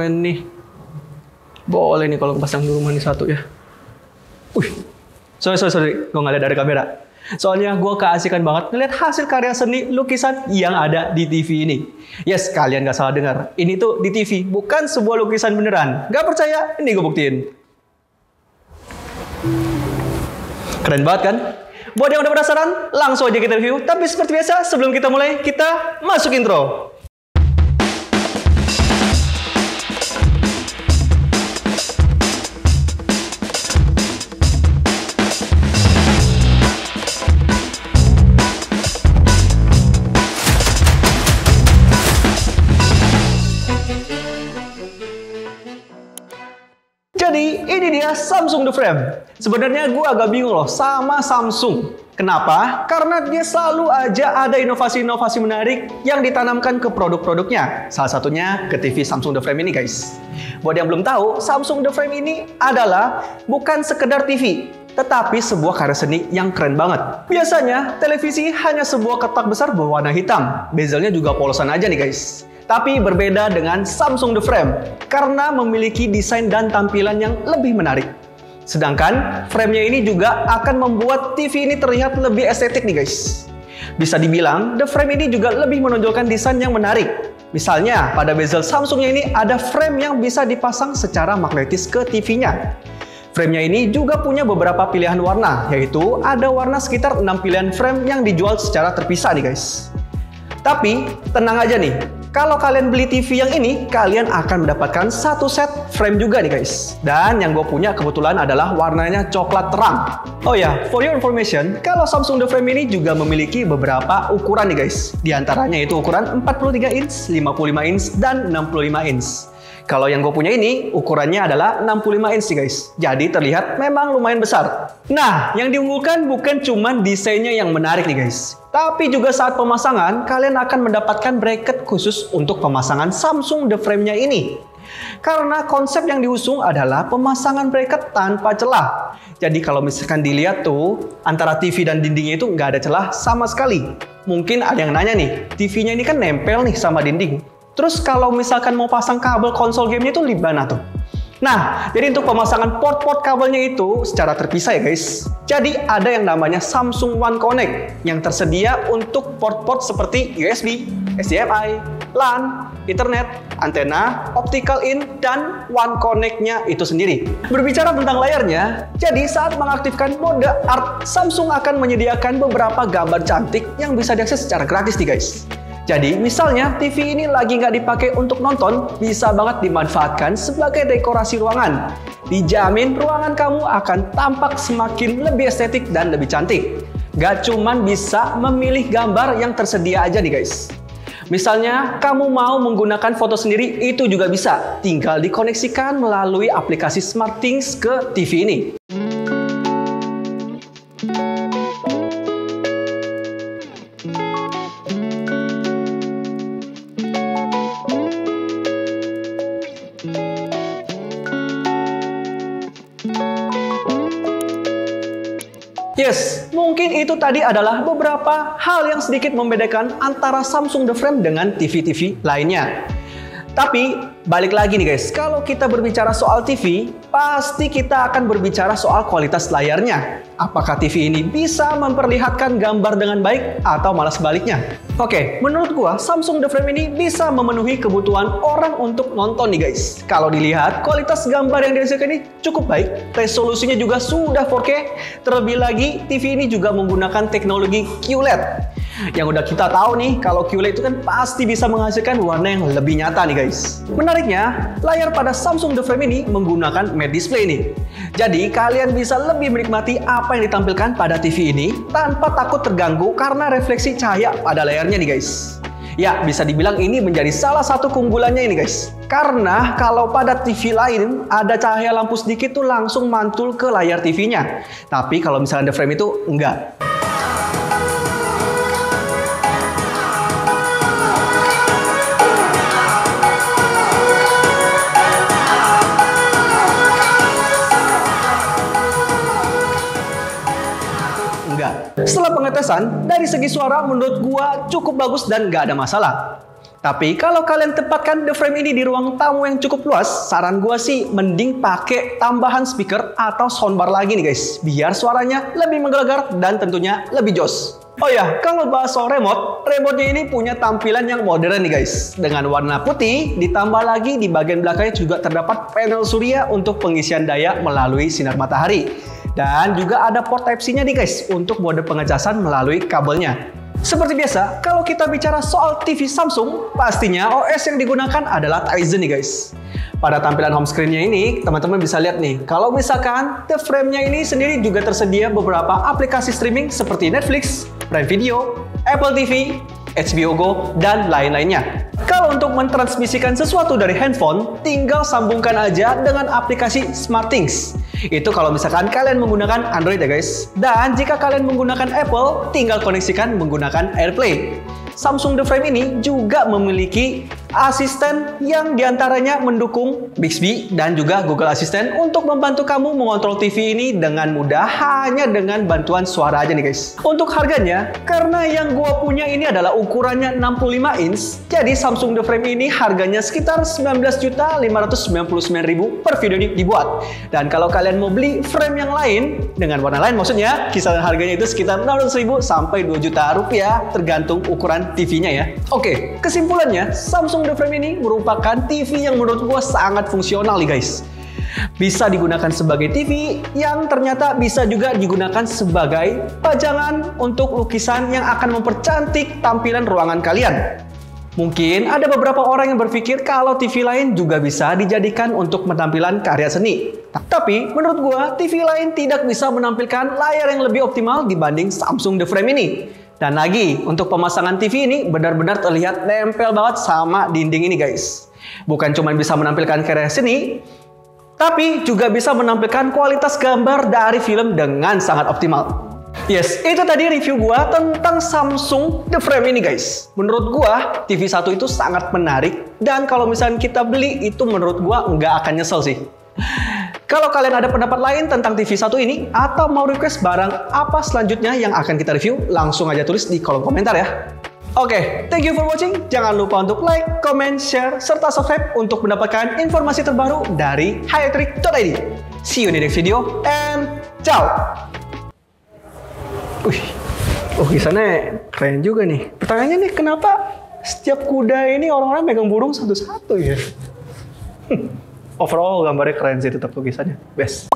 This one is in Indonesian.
keren nih. Boleh nih kalau pasang di rumah nih satu ya. Wih, sorry, gue ngeliat dari kamera. Soalnya gue keasikan banget ngeliat hasil karya seni lukisan yang ada di TV ini. Yes, kalian gak salah dengar. Ini tuh di TV, bukan sebuah lukisan beneran. Gak percaya? Ini gue buktiin. Keren banget kan? Buat yang udah penasaran, langsung aja kita review. Tapi seperti biasa, sebelum kita mulai, kita masuk intro. Jadi ini dia Samsung The Frame. Sebenarnya gue agak bingung loh sama Samsung. Kenapa? Karena dia selalu aja ada inovasi-inovasi menarik yang ditanamkan ke produk-produknya. Salah satunya ke TV Samsung The Frame ini guys. Buat yang belum tahu, Samsung The Frame ini adalah bukan sekedar TV, tetapi sebuah karya seni yang keren banget. Biasanya televisi hanya sebuah kotak besar berwarna hitam. Bezelnya juga polosan aja nih guys. Tapi berbeda dengan Samsung The Frame karena memiliki desain dan tampilan yang lebih menarik. Sedangkan frame-nya ini juga akan membuat TV ini terlihat lebih estetik nih guys. Bisa dibilang The Frame ini juga lebih menonjolkan desain yang menarik. Misalnya pada bezel Samsungnya ini ada frame yang bisa dipasang secara magnetis ke TV-nya. Frame-nya ini juga punya beberapa pilihan warna, yaitu ada warna sekitar 6 pilihan frame yang dijual secara terpisah nih guys. Tapi tenang aja nih, kalau kalian beli TV yang ini, kalian akan mendapatkan satu set frame juga nih guys. Dan yang gue punya kebetulan adalah warnanya coklat terang. Oh ya, for your information, kalau Samsung The Frame ini juga memiliki beberapa ukuran nih guys. Di antaranya itu ukuran 43 inch, 55 inch, dan 65 inch. Kalau yang gue punya ini, ukurannya adalah 65 inch nih guys. Jadi terlihat memang lumayan besar. Nah, yang diunggulkan bukan cuma desainnya yang menarik nih guys. Tapi juga saat pemasangan, kalian akan mendapatkan bracket khusus untuk pemasangan Samsung The Frame-nya ini. Karena konsep yang diusung adalah pemasangan bracket tanpa celah. Jadi kalau misalkan dilihat tuh, antara TV dan dindingnya itu nggak ada celah sama sekali. Mungkin ada yang nanya nih, TV-nya ini kan nempel nih sama dinding. Terus kalau misalkan mau pasang kabel konsol gamenya itu di mana tuh? Nah, jadi untuk pemasangan port-port kabelnya itu secara terpisah ya guys. Jadi ada yang namanya Samsung One Connect yang tersedia untuk port-port seperti USB, HDMI, LAN, Ethernet, antena, optical in, dan One Connect-nya itu sendiri. Berbicara tentang layarnya, jadi saat mengaktifkan mode art, Samsung akan menyediakan beberapa gambar cantik yang bisa diakses secara gratis nih guys. Jadi misalnya TV ini lagi nggak dipakai untuk nonton, bisa banget dimanfaatkan sebagai dekorasi ruangan. Dijamin ruangan kamu akan tampak semakin lebih estetik dan lebih cantik. Gak cuman bisa memilih gambar yang tersedia aja nih guys. Misalnya kamu mau menggunakan foto sendiri, itu juga bisa. Tinggal dikoneksikan melalui aplikasi SmartThings ke TV ini. Yes, mungkin itu tadi adalah beberapa hal yang sedikit membedakan antara Samsung The Frame dengan TV-TV lainnya. Tapi, balik lagi nih guys, kalau kita berbicara soal TV, pasti kita akan berbicara soal kualitas layarnya. Apakah TV ini bisa memperlihatkan gambar dengan baik atau malah sebaliknya? Oke, menurut gua Samsung The Frame ini bisa memenuhi kebutuhan orang untuk nonton nih guys. Kalau dilihat, kualitas gambar yang dihasilkan ini cukup baik, resolusinya juga sudah 4K, terlebih lagi TV ini juga menggunakan teknologi QLED. Yang udah kita tahu nih, kalau QLED itu kan pasti bisa menghasilkan warna yang lebih nyata nih guys. Menariknya, layar pada Samsung The Frame ini menggunakan matte display nih. Jadi kalian bisa lebih menikmati apa yang ditampilkan pada TV ini tanpa takut terganggu karena refleksi cahaya pada layarnya nih guys. Ya, bisa dibilang ini menjadi salah satu keunggulannya ini guys. Karena kalau pada TV lain ada cahaya lampu sedikit tuh langsung mantul ke layar TV-nya. Tapi kalau misalnya The Frame itu enggak. Setelah pengetesan, dari segi suara menurut gua cukup bagus dan gak ada masalah. Tapi kalau kalian tempatkan the frame ini di ruang tamu yang cukup luas, saran gua sih mending pakai tambahan speaker atau soundbar lagi nih guys, biar suaranya lebih menggelegar dan tentunya lebih jos. Oh ya, kalau bahas soal remote-nya ini punya tampilan yang modern nih guys. Dengan warna putih, ditambah lagi di bagian belakangnya juga terdapat panel surya untuk pengisian daya melalui sinar matahari. Dan juga ada port Type-C-nya nih guys, untuk mode pengecasan melalui kabelnya. Seperti biasa, kalau kita bicara soal TV Samsung, pastinya OS yang digunakan adalah Tizen nih guys. Pada tampilan home screen-nya ini, teman-teman bisa lihat nih, kalau misalkan the frame-nya ini sendiri juga tersedia beberapa aplikasi streaming seperti Netflix, Prime Video, Apple TV, HBO Go, dan lain-lainnya. Kalau untuk mentransmisikan sesuatu dari handphone, tinggal sambungkan aja dengan aplikasi SmartThings. Itu kalau misalkan kalian menggunakan Android ya guys. Dan jika kalian menggunakan Apple, tinggal koneksikan menggunakan AirPlay. Samsung The Frame ini juga memiliki asisten yang diantaranya mendukung Bixby dan juga Google Assistant untuk membantu kamu mengontrol TV ini dengan mudah hanya dengan bantuan suara aja nih guys. Untuk harganya, karena yang gua punya ini adalah ukurannya 65 inch, jadi Samsung The Frame ini harganya sekitar 19.599.000 per video ini dibuat. Dan kalau kalian mau beli frame yang lain dengan warna lain, maksudnya kisaran harganya itu sekitar 600.000 sampai 2 juta rupiah tergantung ukuran TV-nya ya. Oke, kesimpulannya Samsung The Frame ini merupakan TV yang menurut gua sangat fungsional nih guys. Bisa digunakan sebagai TV yang ternyata bisa juga digunakan sebagai pajangan untuk lukisan yang akan mempercantik tampilan ruangan kalian. Mungkin ada beberapa orang yang berpikir kalau TV lain juga bisa dijadikan untuk penampilan karya seni. Tapi menurut gua TV lain tidak bisa menampilkan layar yang lebih optimal dibanding Samsung The Frame ini. Dan lagi, untuk pemasangan TV ini benar-benar terlihat nempel banget sama dinding ini guys. Bukan cuma bisa menampilkan karya seni, tapi juga bisa menampilkan kualitas gambar dari film dengan sangat optimal. Yes, itu tadi review gua tentang Samsung The Frame ini guys. Menurut gua, TV 1 itu sangat menarik. Dan kalau misalnya kita beli, itu menurut gua nggak akan nyesel sih. Kalau kalian ada pendapat lain tentang TV 1 ini, atau mau request barang apa selanjutnya yang akan kita review, langsung aja tulis di kolom komentar ya. Oke, thank you for watching. Jangan lupa untuk like, comment, share, serta subscribe untuk mendapatkan informasi terbaru dari hayatrick.id. See you in the next video, and ciao! Lukisannya keren juga nih. Pertanyaannya nih, kenapa setiap kuda ini orang-orang megang burung satu-satu ya? Overall gambarnya keren sih, tetap lukisannya best.